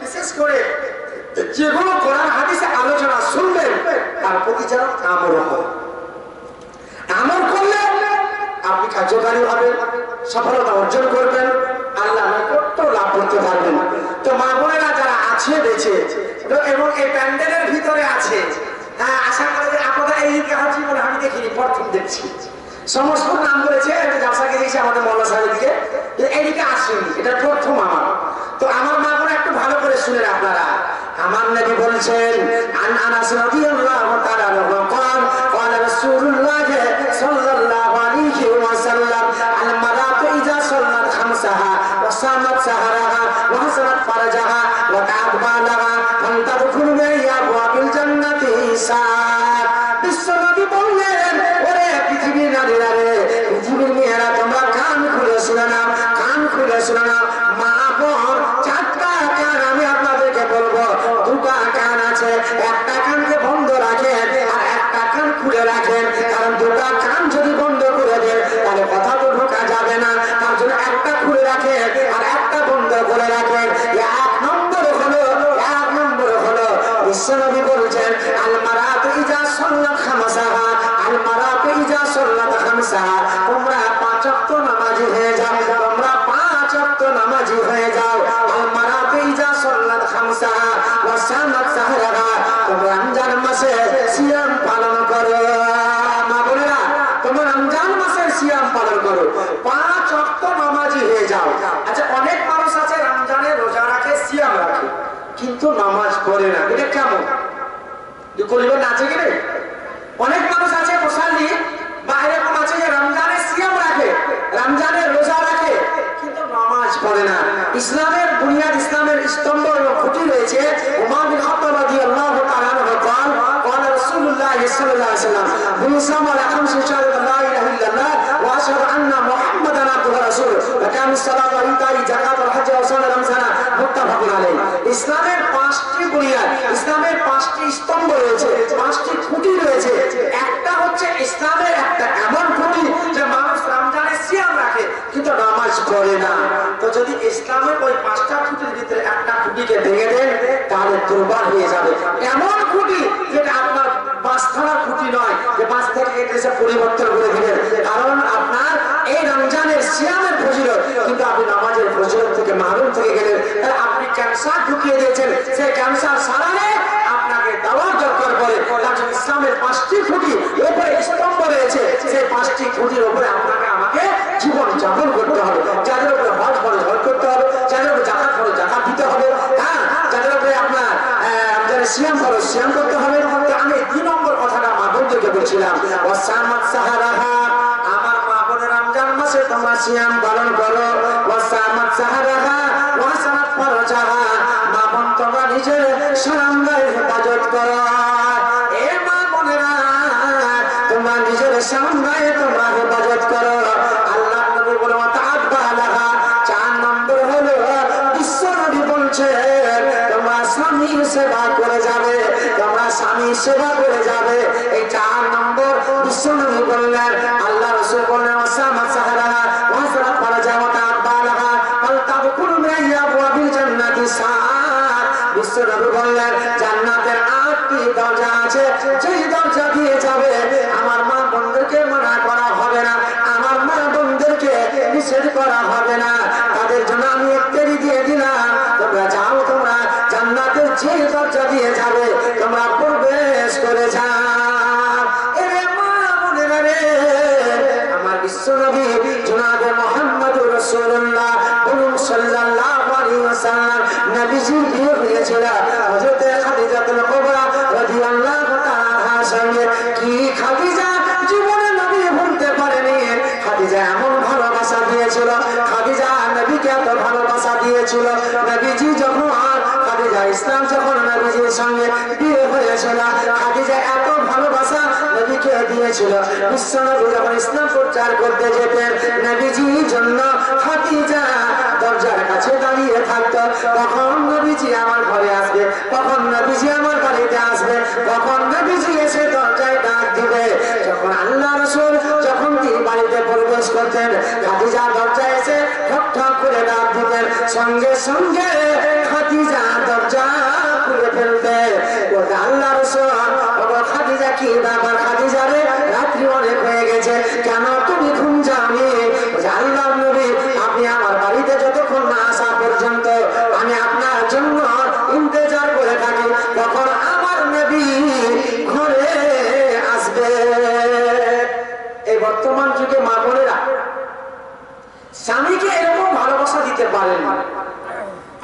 বিশেষ করে যেগুলো কোরআন হাদিসে আলোচনা শুনবেন তার প্রতি যেন আমল হয়। আমল করলে আপনি কার্যকারী হবেন, সফলতা অর্জন করবেন, আল্লাহ নৈকট্য লাভ করতে পারবেন। তো মা বোনেরা যারা আছে বেঁচে এবং এই প্যান্ডেলের ভিতরে আছে, হ্যাঁ আশা করি যে আপনারা এই জীবনে আমি দেখিনি, প্রথম দেখছি। সমস্ত নাম বলেছে, জালসাকে দিয়েছে আমাদের মোল্লা সাহেবের দিকে, এইদিকে আসেনি, এটা প্রথম আমার। তো আমার মা বোন একটু ভালো করে শুনেন আপনারা। আমার নবী বলছেন, আন আনাস রাদিয়াল্লাহু তাআলা আনহু قال قال رسول الله صلى الله عليه وسلم المرأة إذا صلت خمسها وصامت سهرها وحسنت فرجها وتعت بالها فلتدخل من أبواب الجنة ساعة। বিশ্বনবী বললেন, ওরে পৃথিবীর নারীরা রে, সাল্লাত খামসাহা আল মারাতু ইজা সাল্লাত খামসাহা তোমরা 5 ওয়াক্ত নামাজি হয়ে যাও তোমরা 5 ওয়াক্ত নামাজি হয়ে যাও আল মারাতু ইজা সাল্লাত খামসাহা ওয়া সামাত সাহরাহা তোমরা রমজান মাসে সিয়াম পালন করো মা বোনেরা তোমরা রমজান মাসে সিয়াম পালন করো 5 ওয়াক্ত নামাজি হয়ে যাও আচ্ছা অনেক মানুষ আছে রমজানে রোজা রাখে সিয়াম রাখে কিন্তু নামাজ পড়ে না এটা কেমন করিবেন আছে কি রে অনেক মানুষ আছে মুসাল্লি বা এরকম আছে যে রমজানে সিয়াম রাখে রমজানে রোজা রাখে কিন্তু নামাজ পড়ে না ইসলামের বুনিয়াদ ইসলামের স্তম্ভ এবং খুঁটি রয়েছে উমর বিন খাত্তাব রাদিয়াল্লাহু তাআলা আনহু বলেন قال رسول الله صلى الله عليه وسلم بنصام على 5 شهادة لا اله الا الله واشهد ان محمدا عبده ورسوله وكان الصلاه وايتاء الزكاه والحج وصوم رمضان متفق عليه ইসলামের 5টি বুনিয়াদ ইসলামের 5টি স্তম্ভ রয়েছে 5টি খুঁটি রয়েছে একটা হচ্ছে ইসলামের একটা এমন খুঁটি যে মানুষ রমজানে সিয়াম রাখে কিন্তু নামাজ পড়ে না তো যদি ইসলামের ওই 5টা খুঁটির ভিতরে একটা খুঁটিকে ভেঙে দেন তাহলে দুর্বল হয়ে যাবে এমন খুঁটি যেটা আপনার বাসখানার খুঁটি নয় যে বাস থেকে এসে পরিবর্তন করে দিবেন কারণ আপনার এই রমজানের সিয়ামের ফজিলত কিন্তু আপনি নামাজের ফজিলত থেকে মাহরুম থেকে গেলেন তাহলে আপনি ক্যান্সার ঢুকিয়ে দিয়েছেন সেই ক্যান্সার সারালে আপনাকে দেওয়ার দরকার পড়ে কারণ ইসলামের 5টি খুঁটি উপরে স্তম্ভ রয়েছে সেই 5টি খুঁটির উপরে আপনাকে আমাকে জীবন যাপন করতে হবে যাদের উপরে হজ ফরজ হজ করতে হবে যাদের উপরে যাকাত ফরজ যাকাত দিতে হবে হ্যাঁ যাদের উপরে আপনার রমজানের সিয়াম ফরজ সিয়াম করতে হবে তো আমি 2 নম্বর কথাটা মা বোনদেরকে বলছিলাম ওয়াসামাত সাহারাহা আমার মা বোনের রমজান মাসে তোমরা সিয়াম পালন করো ওয়াসামাত সাহারাহা ওয়াসামাত ফরজাহা মা বোন তোমরা নিজের সামনের হেফাজত করো এ মা বোনেরা তোমরা নিজের সামনে তোমরা হেফাজত করো আল্লাহ নবী বলে তাআব্বালাহা 4 নম্বর হলো বিশ্ব নবী বলছে তোমরা স্বামীর সেবা করে যাবে তোমরা স্বামীর সেবা করে যাবে এই 4 নম্বর বিশ্ব নবী বললেন আল্লাহ রাসূল বললেন ওয়াসামাত সাহারাহা ওয়াসামাত ফরজাহা ওয়া তাআব্বালাহা আল তাদখুলু মিন আবওয়াবিল জান্নাতি সাআত বিশ্ব নবী বললেন জান্নাতের 8টি দরজা আছে যেই দরজা দিয়ে যাবে আমার মা বোনদেরকে মানা করা হবে না আমার মা বোনদেরকে নিষেধ করা হবে না তাদের জন্য আমি ইফতারি দিয়ে দিলাম তোমরা যাও তোমরা জান্নাতের যে দরজা দিয়ে যাবে তোমরা প্রবেশ করে যাও এরে মা বোনেরা রে আমার বিশ্বনবী জনাবে মুহাম্মদুর রাসূলুল্লাহ সাল্লাল্লাহু আলাইহি ওয়াসাল্লাম নবীজি বিয়ে হয়েছিল হযরত খাদিজাতুল কুবরা রাদিয়াল্লাহু তাআলার সঙ্গে কি খাদিজা জীবনে নবী ভুলতে পারেনি খাদিজা এমন ভালোবাসা দিয়েছিল খাদিজা নবীকে এত ভালোবাসা দিয়েছিল নবীজি যখন খাদিজা ইসলাম যখন নবীজির সঙ্গে বিয়ে হয়েছিল খাদিজা এত ভালোবাসা নবীকে দিয়েছিল বিশ্বনবী যখন ইসলাম প্রচার করতে যেতেন নবীজির জন্য খাদিজা দরজার কাছে দাঁড়িয়ে থাকতো কখন নবীজি আমার ঘরে আসবে কখন নবীজি আমার বাড়িতে আসবে কখন নবীজি এসে দরজায় ডাক দিবে যখন আল্লাহ রাসূল যখন তিনি বাড়িতে প্রবেশ করতেন খাদিজা দরজায় এসে ঠক ঠক করে ডাক দিতেন সঙ্গে সঙ্গে খাদিজা দরজা খুলে ফেলতে ওটা আল্লাহ রাসূল ওগো খাদিজা কি ব্যাপার খাদিজা রে রাত্রি অনেক হয়ে গেছে কেন তুমি ঘুম যাওনি আল্লাহর নবী আপনি আমার বাড়িতে যতক্ষণ না আসা পর্যন্ত আমি আপনার জন্য ইন্তজার করে থাকি তখন আমার নবী ঘরে আসবে এই বর্তমান যুগে মা বোনেরা স্বামীকে এরকম ভালোবাসা দিতে পারেন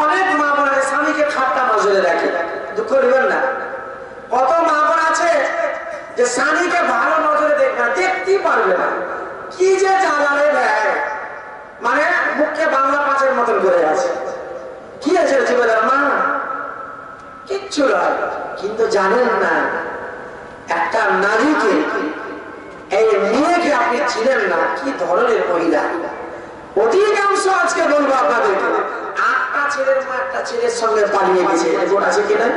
অনেক মা বোনেরা স্বামীকে ঠাট্টা নজরে রাখে দুঃখ নেবেন না কত মা বোন আছে যে স্বামীকে ভালো নজরে দেখবে না দেখতেই পারবে না কি যে জ্বালালে দেয় মানে মুখে বাংলা পাঁচের মতন করে আছে কি আছে জীবনের মা কিচ্ছু নয় কিন্তু জানেন না একটা নারীকে এই মেয়েকে আপনি চিনেন না কি ধরনের মহিলা অধিকাংশ আজকে বলবো আপনাদেরকে 8টা ছেলের মা একটা ছেলের সঙ্গে পালিয়ে গেছে এরকম আছে কিনা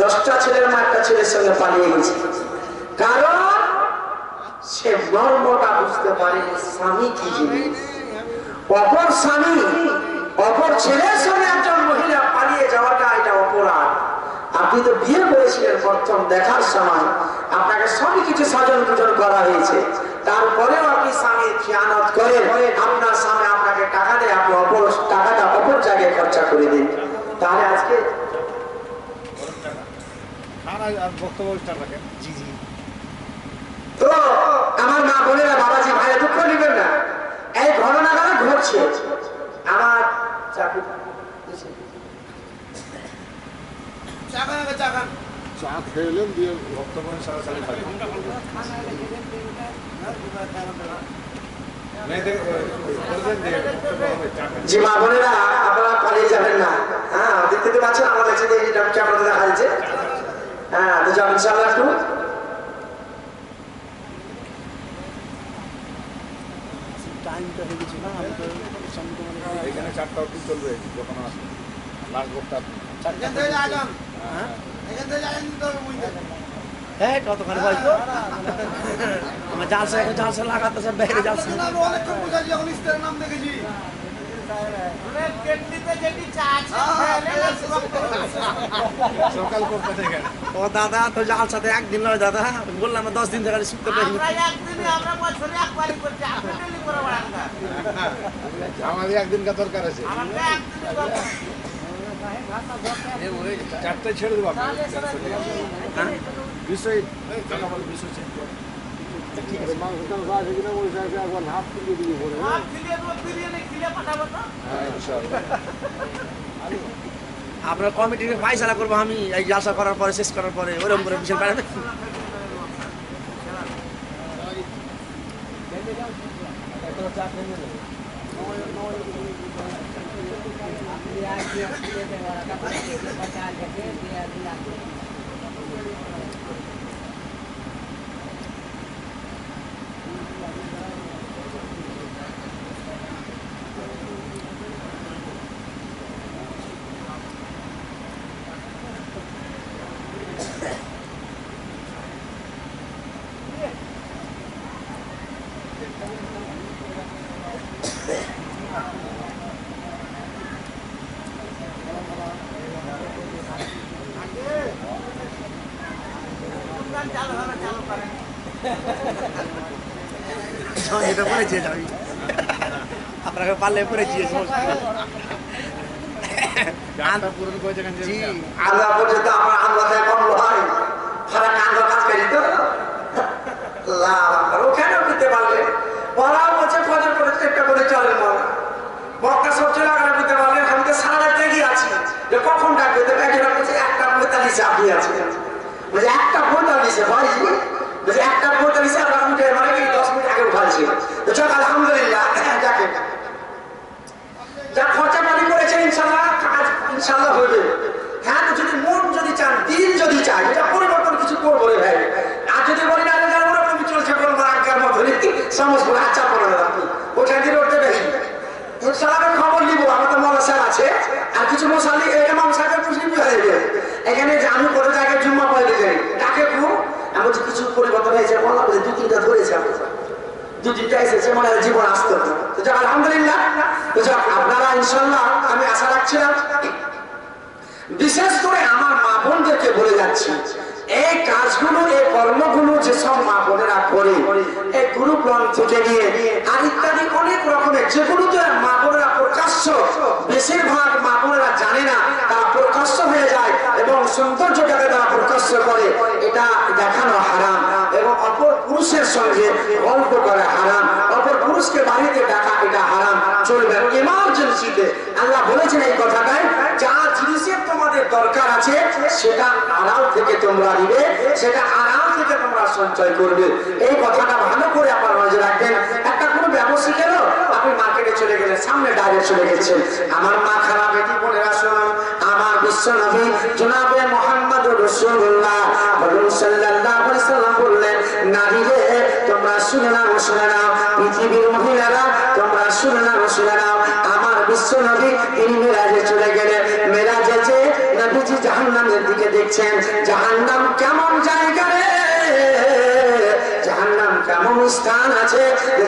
10টা ছেলের মা একটা ছেলের সঙ্গে পালিয়ে গেছে কারণ সে মর্মটা বুঝতে পারে স্বামী কি জিনিস অপর স্বামী অপর ছেলের সঙ্গে একজন মহিলা পালিয়ে যাওয়াটা এটা অপরাধ আপনি তো বিয়ে করেছিলেন প্রথম দেখার সময় আত্মীয় স্বজন কুজন করা হয়েছে, তারপরেও আপনি স্বামীর খেয়ানত করেন, আপনার স্বামী আপনাকে টাকা দেয়, আপনি অপর টাকাটা অপর জায়গায় খরচা করে দিন, তাহলে আজকে বক্তব্য রাখেন। তো আমার মা বোনেরা, বাবাজি ভাইয়া দুঃখ নেবেন না, এই ঘটনাগুলো ঘটছে। আমার চাকরি চা খেলেন দিয়ে বক্তব্য সারাসারি থাকে। জি মা বোনেরা, আপনারা পালিয়ে যাবেন না। হ্যাঁ, দেখতে পাচ্ছেন আমাদের সাথে এই ক্যামেরাতে দেখা যাচ্ছে। হ্যাঁ, তো যাবেন ইনশাআল্লাহ একটু। টাইমটা হয়ে গেছে না, এখানে 4টা অবধি চলবে যখন আসবে লাস্ট বক্তা আপনি। হ্যাঁ কতখানি বয়স তো আমার জালসা এখন জালসা লাগাতেছে, বাইরে যাচ্ছে সকাল করতে দেখেন। ও দাদা তো জালসাতে একদিন নয় দাদা, বললাম 10 দিন থেকে শিখতে পারি। আমাদের একদিনকার দরকার আছে, 4টায় ছেড়ে দেবো বিষয় আপনার কমিটিকে ফাইসলা করবো আমি, এই জালসা করার পরে, শেষ করার পরে ওরকম করে বিশাল পারে। এটা পরে যে যাবি আপনাকে পারলে পরে যে পূরণ করে যেখানে জি আল্লাহ পর্যন্ত আমার আল্লাহটাই কম হয়, সারা কান্দ কাজ করি তো ওখানেও করতে পারলে ওরা বলছে ফজর করে চেষ্টা করে চলে মরা মক্কা সবচেয়ে লাগানো করতে পারলে আমি তো সারা রাত জেগে আছি, যে কখন ডাকবে তো একজন বলছে 1:45 আপনি আছেন, বলছে 1:45 ভাই, বলছে 1:45 আমরা উঠে মানে কি 10 মিনিট আগে উঠাইছি, তো চল আলহামদুলিল্লাহ যাকে যা খরচা পানি করেছে ইনশাআল্লাহ কাজ ইনশাআল্লাহ হবে। হ্যাঁ, তো যদি মন যদি চান, দিন যদি চাই, এটা পরিবর্তন কিছু করবো রে ভাই। আর যদি বলি না ওরকম চলছে করবো আজ্ঞার মতো সমস্ত আচ্ছা পড়ে না আপনি ওখান দিয়ে উঠতে পারি ইনশাআল্লাহ খবর নিব। আমার তো মনসার আছে আর কিছু মশালি এমাম সাহেবের খুশি হয়ে যাবে এখানে যে আমি কোনো জায়গায় জুম্মা পড়ে যাই তাকে খুব আমি বলছি কিছু পরিবর্তন হয়েছে বললাম, 2-3টা ধরেছে আমি 2-3টা এসেছে মনে হয় জীবন আসতো না। তো যাক আলহামদুলিল্লাহ, তো যাক আপনারা ইনশাআল্লাহ আমি আশা রাখছিলাম, বিশেষ করে আমার মা বোনদেরকে বলে যাচ্ছি এই কাজগুলো এই কর্মগুলো যেসব মা বোনেরা করে এই গ্রুপ লোন থেকে নিয়ে আর ইত্যাদি অনেক রকমের যেগুলোতে মা বোনেরা প্রকাশ্য, বেশিরভাগ মা বোনেরা জানে না, তারা প্রকাশ্য হয়ে যায় এবং সৌন্দর্যটাকে তারা প্রকাশ্য করে, এটা দেখানো হারাম এবং অপর পুরুষের সঙ্গে গল্প করা হারাম, অপর পুরুষকে বাড়িতে ডাকা এটা হারাম চলবে। ইমার্জেন্সিতে আল্লাহ বলেছেন এই কথাটাই, যা জিনিসের তোমাদের দরকার আছে সেটা আড়াল থেকে তোমরা দিবে, সেটা আড়াল থেকে তোমরা সঞ্চয় করবে। এই কথাটা ভালো করে আপনারা নজর রাখবেন। একটা কোনো ব্যবসায়ীকেরও আপনি মার্কেটে চলে গেলেন, সামনে দাঁড়িয়ে চলে গেছেন, আমার মা খারাপ বেটি বোনেরা শোনো, আমার বিশ্ব নবী জনাবে মুহাম্মদুর রাসূলুল্লাহ সাল্লাল্লাহু আলাইহি সাল্লাম বললেন, নারীরে তোমরা শুনে নাও, শুনে নাও, পৃথিবীর মহিলারা তোমরা শুনে নাও, শুনে নাও, আমার বিশ্ব নবী তিনি মেরাজে চলে গেলেন, মেরাজে যে নবীজি জাহান্নামের দিকে দেখছেন, জাহান্নাম কেমন জায়গা রে, জাহান্নাম কেমন স্থান আছে,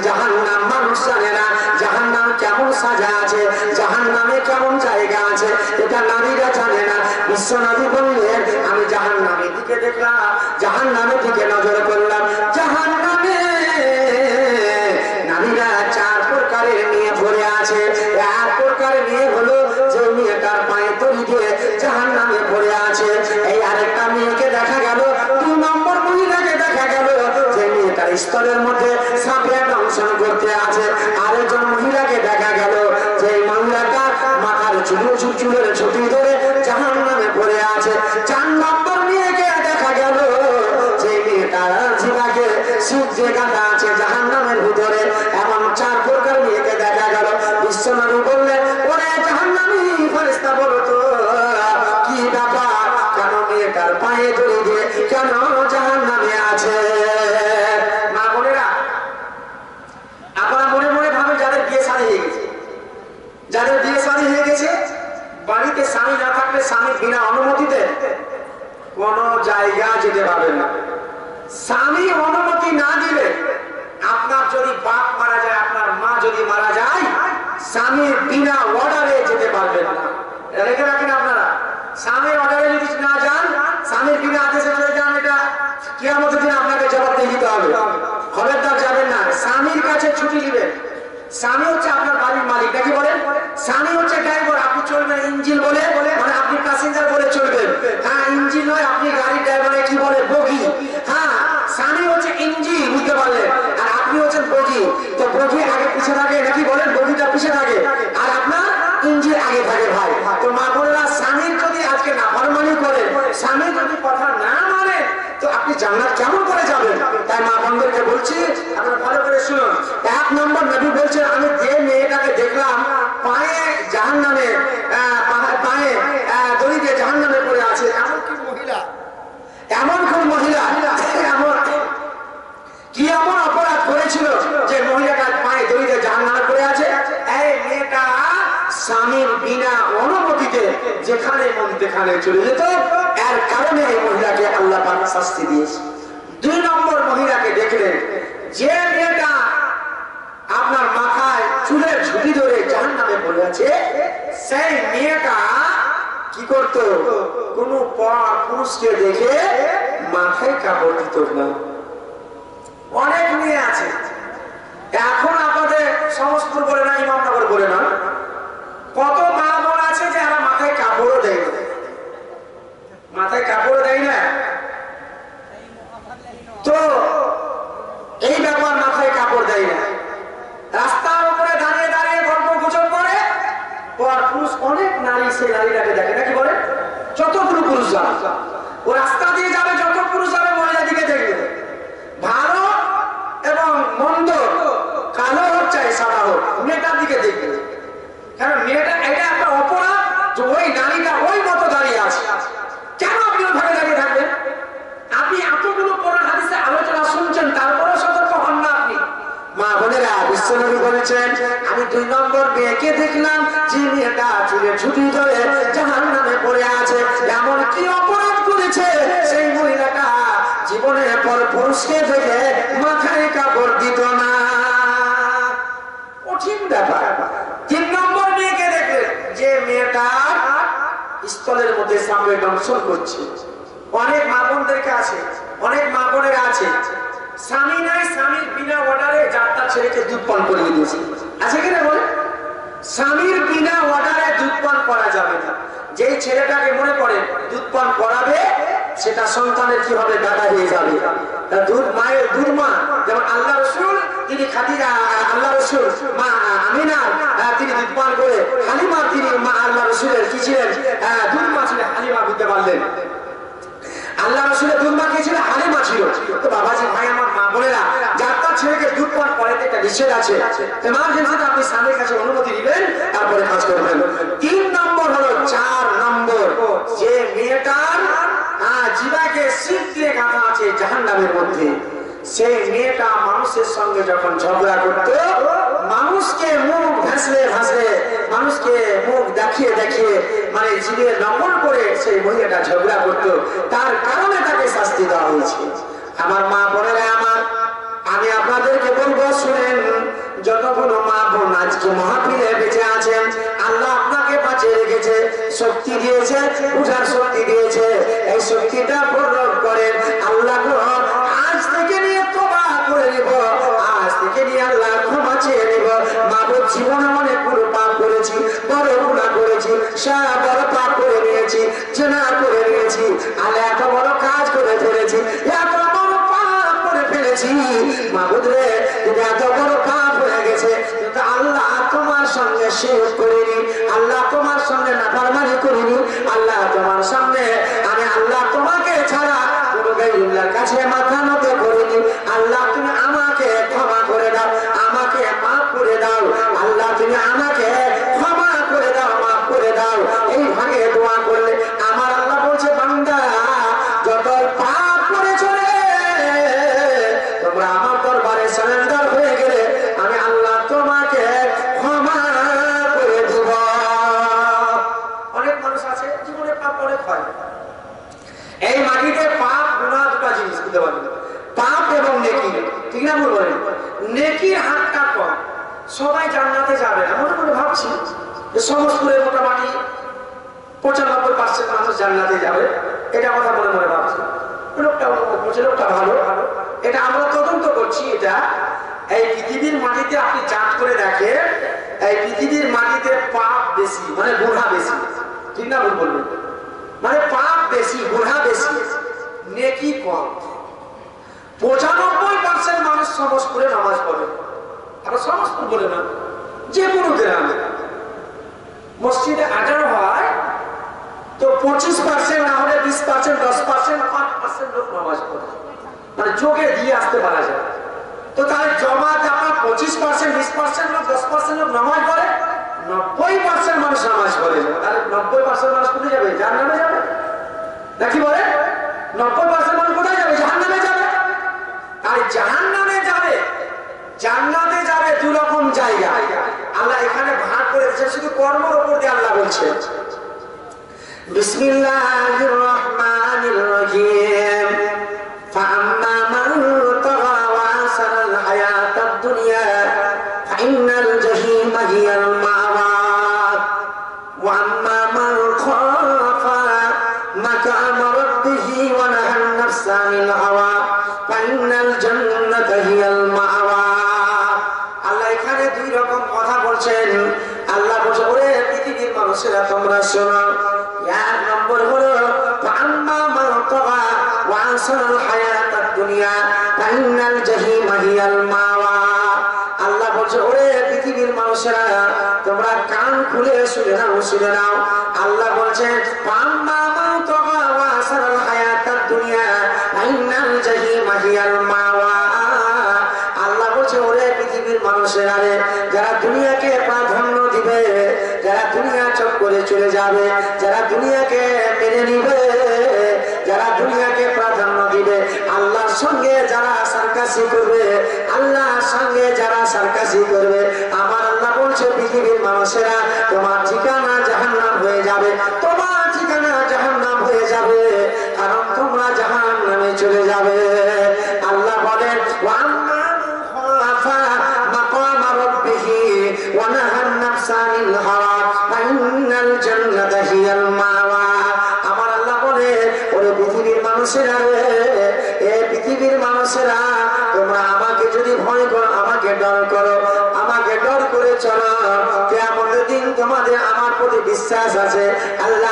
জাহান্নাম মানুষ জানে না, জাহান্নাম কেমন সাজা আছে, জাহান্নামে কেমন জায়গা আছে, এটা নারীরা জানে না। বিশ্ব নবী বললেন, আমি জাহান্নামের দিকে দেখলাম, জাহান্নামের দিকে নজর করলাম, স্থলের মধ্যে সাপে দংশন করতে আছে। আরেকজন মহিলাকে দেখা গেল যে মহিলাটা মাথার চুলের ছুটি ধরে জাহান্নামে পড়ে আছে। 4 নম্বর মেয়েকে দেখা গেল যে মেয়েটা জিবাকে সিজে গাঁথা আছে জাহান্নামের ভিতরে। এমন 4 প্রকার মেয়েকে দেখা গেল। বিশ্বনবী বললেন, ওরে জাহান্নামী ফেরেশতা বলো তো কি ব্যাপার, কেন মেয়েটার পায়ে ধরে দিয়ে কেন জাহান্নামে আছে? মা বোনেরা, আপনারা মনে মনে ভাবেন যাদের বিয়ে শাদী হয়ে গেছে, যাদের বিয়ে শাদী হয়ে গেছে, বাড়িতে স্বামী না থাকলে স্বামীর বিনা অনুমতিতে কোন জায়গা যেতে পারবেন না। স্বামী অনুমতি না দিলে, আপনার যদি বাপ মারা যায়, আপনার মা যদি মারা যায়, স্বামীর বিনা অর্ডারে যেতে পারবেন না। রেখে রাখেন আপনারা, স্বামীর অর্ডারে যদি না যান, স্বামীর বিনা আদেশে চলে যান, এটা কিয়ামতের দিন আপনাকে জবাবদিহি দিতে হবে। খবরদার যাবেন না। স্বামীর কাছে ছুটি নেবেন। স্বামী হচ্ছে আপনার বাড়ির মালিক, নাকি বলেন? স্বামী হচ্ছে ড্রাইভার, আপনি চলবেন ইঞ্জিন বলে, মানে আপনি প্যাসেঞ্জার বলে চলবেন। হ্যাঁ, ইঞ্জিন নয়, আপনি গাড়ির ড্রাইভারে কি বলে, বগি। হ্যাঁ, স্বামী হচ্ছে ইঞ্জিন, বুঝতে পারলেন, আর আপনি হচ্ছেন বগি। তো বগি আগে পিছে থাকে, নাকি বলেন? বগিটা পিছে থাকে আর আপনার ইঞ্জিন আগে থাকে। ভাই, তো মা বোনেরা, স্বামীর যদি আজকে নাফরমানি করে, স্বামী যদি কথা না মানে, তো আপনি জান্নাত কেমন করে যাবেন? তাই মা বোনদেরকে বলছি, আপনারা ভালো করে শুনুন। 1 নম্বর নবী বলছেন, আমি যে মেয়েটাকে দেখলাম পায়ে জাহান্নামে, পায়ে দড়ি দিয়ে জাহান্নামে পড়ে আছে, এমন কোন মহিলা কি এমন অপরাধ করেছিল যে মহিলাটার পায়ে দড়ি দিয়ে জাহান্নামে পড়ে আছে? এই মেয়েটা স্বামীর বিনা অনুমতিতে যেখানে মন সেখানে চলে যেত, এর কারণে এই মহিলাকে আল্লাহ পাক শাস্তি দিয়েছে। 2 নম্বর মহিলাকে দেখলেন, যে মেয়েটা আপনার মাথায় চুলের ঝুঁটি ধরে জাহান্নামে পড়ে আছে, সেই মেয়েটা কি করত? কোন পুরুষকে দেখে মাথায় কাপড় দিত না। অনেক মেয়ে আছে এখন আপনাদের সমস্তপুর বলে না, ইমামনগর বলে না, কত মা বোন আছে যে এরা মাথায় কাপড়ও দেয় না, মাথায় কাপড় দেয় না। তো এই ব্যাপার, মাথায় কাপড় দেয় না, রাস্তার উপরে দাঁড়িয়ে দাঁড়িয়ে গল্প গুজব করে, পর পুরুষ অনেক নারী সেই নারীটাকে দেখে, নাকি বলে? যতগুলো পুরুষ যাবে, ও রাস্তা দিয়ে যাবে, যত পুরুষ যাবে মহিলা দিকে দেখবে। ভালো এবং মন্দ, কালো হোক চাই সাদা হোক, মেয়েটার দিকে দেখবে। কারণ মেয়েটা, এটা একটা অপরাধ যে ওই নারীটা ওই মতো দাঁড়িয়ে আছে। কেন আপনি ওইভাবে দাঁড়িয়ে থাকবেন? আপনি এতগুলো কোরআন হাদিসে আলোচনা শুনছেন, তারপরেও সতর্ক হন না আপনি। মা বোনেরা, বিশ্বনবী বলেছেন, আমি 2 নম্বর মেয়েকে দেখলাম, যে মেয়েটা চুলের ঝুঁটি ধরে জাহান্নামে পড়ে আছে। এমন কি অপরাধ করেছে সেই মহিলাটা? জীবনের পর পুরুষকে দেখে মাথায় কাপড় দিত না। কঠিন ব্যাপার। 3 নম্বর মেয়েকে দেখলেন, যে মেয়েটা স্থলের মধ্যে সাপে দংশন করছে। অনেক মা বোনদেরকে আছে, অনেক মা বোনেরা আছে, স্বামী নাই, স্বামীর বিনা অর্ডারে যাত্রা ছেলেকে দুধ পান করিয়ে দিয়েছে, আছে কিনা বলে? স্বামীর বিনা অর্ডারে দুধ পান করা যাবে না। যেই ছেলেটাকে মনে করে দুধ পান করাবে, সেটা সন্তানের কি হবে? দাদা হয়ে যাবে। দুধ মায়ের দুধ মা, যেমন আল্লাহ রসুল, তিনি খাদিজা, আল্লাহ রসুল মা আমিনা, তিনি দুধ পান করে, হালিমা, তিনি মা আল্লাহ রসুলের কি ছিলেন? দুধ মা ছিলেন। হালিমা, বুঝতে পারলেন? আল্লাহ রসুলের দুধ মা কে ছিল? হালিমা ছিল। তো বাবাজি, ভাই আমার, মা বোনেরা, যাত্রা ছেলেকে দুধ পান করাইতে একটা নিষেধ আছে। এমার্জেন্সিতে আপনি স্বামীর কাছে অনুমতি দিবেন, তারপরে কাজ করবেন। 3 নম্বর হলো, 4 নম্বর, যে মেয়েটার জিবাকে সিট দিয়ে গাঁথা আছে জাহান্নামের মধ্যে, সেই মেয়েটা মানুষের সঙ্গে যখন ঝগড়া করত, মানুষকে মুখ ভাসলে ভাসলে, মানুষকে মুখ দেখিয়ে দেখিয়ে, মানে জিভে নকল করে সেই মহিলাটা ঝগড়া করত, তার কারণে তাকে শাস্তি দেওয়া হয়েছে। আমার মা বোনেরা আমার, আমি আপনাদেরকে বলবো, শুনেন, যতগুলো মা বোন আজকে মাহফিলে বেঁচে আছেন, আল্লাহ আপনাকে বাঁচিয়ে রেখেছে, শক্তি দিয়েছে, বুঝার শক্তি দিয়েছে, এই শক্তিটা প্রয়োগ করেন। আল্লাহ আজ থেকে নিয়ে তওবা করে নিব, আজ থেকে নিয়ে আল্লাহ ক্ষমা চেয়ে নিব। মাবুদ, জীবনে অনেকগুলো পাপ করেছি, বড় গুনাহ করেছি, বড় পাপ করে নিয়েছি, জিনা করে নিয়েছি, আর এত বড় কাজ করে ফেলেছি, এত বড় পাপ করে ফেলেছি, বলেছি মাবুদ রে তুমি এত বড় পাপ হয়ে গেছে কিন্তু আল্লাহ তোমার সঙ্গে শিরক করিনি, আল্লাহ তোমার সঙ্গে নাফরমানি করিনি, আল্লাহ তোমার সামনে আমি আল্লাহ তোমাকে ছাড়া কোনো গায়রুল্লাহর কাছে মাথা নত করিনি। আল্লাহ তুমি আমাকে ক্ষমা করে দাও, আমাকে মাফ করে দাও, আল্লাহ তুমি আমাকে ক্ষমা করে দাও, মাফ করে দাও। এই ভাগে দোয়া করলে আমার আল্লাহ বলছে বান্দা যত পাপ করেছো রে তোমরা আমার দরবারে সারেন্ডার হয়ে গেলে আমি আল্লাহ তোমাকে ক্ষমা করে দেব। অনেক মানুষ আছে জীবনে পাপ অনেক হয়, এই মাটিতে পাপ গুনাহ দুটো জিনিস বুঝতে পারবেন, পাপ এবং নেকি, ঠিক না ভুল বলেন? নেকির হাতটা কম, সবাই জান্নাতে যাবে না। মনে মনে ভাবছি যে সমস্তপুরের মোটামুটি 95% মানুষ জান্নাতে যাবে, এটা কথা মনে মনে ভাবছি। লোকটা বলছে লোকটা ভালো, এটা আমরা তদন্ত করছি। এটা এই পৃথিবীর মাটিতে আপনি যাচ করে দেখেন, এই পৃথিবীর মাটিতে পাপ বেশি মানে গুনাহ বেশি, ঠিক না ভুল বলবেন? মানে পাপ বেশি গুনাহ বেশি, নেকি কম। 95% মানুষ সমস্তপুরে নামাজ পড়ে, আমরা সমস্তপুর বলে না, যে কোনো গ্রামে মসজিদে আজান হয় তো 25% না হলে 20%, 10%, 5% লোক নামাজ পড়ে, মানে যোগে দিয়ে আসতে পারা যায়। তো তাহলে জমা জামা 25%, 20% লোক, 10% লোক নামাজ পড়ে, 90% মানুষ নামাজ পড়ে। তাহলে 90% মানুষ কোথায় যাবে? জাহান্নামে যাবে নাকি বলে? 90% মানুষ কোথায় যাবে? জাহান্নামে যাবে। আর জাহান্নামে যাবে, জান্নাতে যাবে, দু রকম জায়গা আল্লাহ এখানে ভাগ করে দিয়েছে, শুধু কর্মের উপর দিয়ে আল্লাহ বলছে বিসমিল্লাহির রহমানির রহিম ফাআম্মা মান তাগা ওয়া আসারাল হায়াতাদ দুনিয়া ফাইন্নাল জাহিমা হিয়াল মাওয়া ওয়া আম্মা মান খাফা মাকামা রাব্বিহি ওয়া নাহান নাফসা আনিল হাওয়া ফাইন্নাল জান্নাতা হিয়াল মাওয়া। আল্লাহ এখানে দুই রকম কথা বলছেন। আল্লাহ বলছে ওরে পৃথিবীর মানুষেরা তোমরা শোনো, এক নম্বর হলো ফাআম্মা মান তাগা ওয়া আসারাল হায়াতাদ দুনিয়া ফাইন্নাল জাহিমা হিয়াল মাওয়া। আল্লাহ বলছে ওরে পৃথিবীর মানুষেরা তোমরা কান খুলে শুনে নাও, শুনে নাও। আল্লাহ বলছে ফাআম্মা মান তাগা ওয়া আসারাল হায়াতাদ দুনিয়া ফাইন্নাল জাহিমা হিয়াল মাওয়া। আল্লাহ বলছে ওরে পৃথিবীর মানুষেরা রে যারা দুনিয়াকে প্রাধান্য দিবে, যারা দুনিয়া চক করে চলে যাবে, যারা দুনিয়াকে মেনে নিবে, যারা দুনিয়াকে প্রাধান্য দিবে, আল্লাহর সঙ্গে যারা সার্কাসি করবে, আল্লাহর সঙ্গে যারা সার্কাসি করবে, আমার আল্লাহ বলছে পৃথিবীর মানুষেরা তোমার ঠিকানা জাহান্নাম হয়ে যাবে, তোমার ঠিকানা জাহান্নাম হয়ে যাবে, কারণ তোমরা জাহান্নামে চলে যাবে। আল্লাহ বলেন ওয়া আম্মা মান খাফা মাকামা রাব্বিহি ওয়া নাহান নাফসা আনিল হাওয়া ফাইন্নাল জান্নাতা হিয়াল মাওয়া। আমার আল্লাহ বলে ওরে পৃথিবীর মানুষেরা রে, এই পৃথিবীর মানুষেরা তোমরা আমাকে যদি ভয় করো, আমাকে ডর করো, আমাকে ডর করে চলো, কিয়ামতের দিন তোমাদের আমার প্রতি বিশ্বাস আছে, আল্লাহ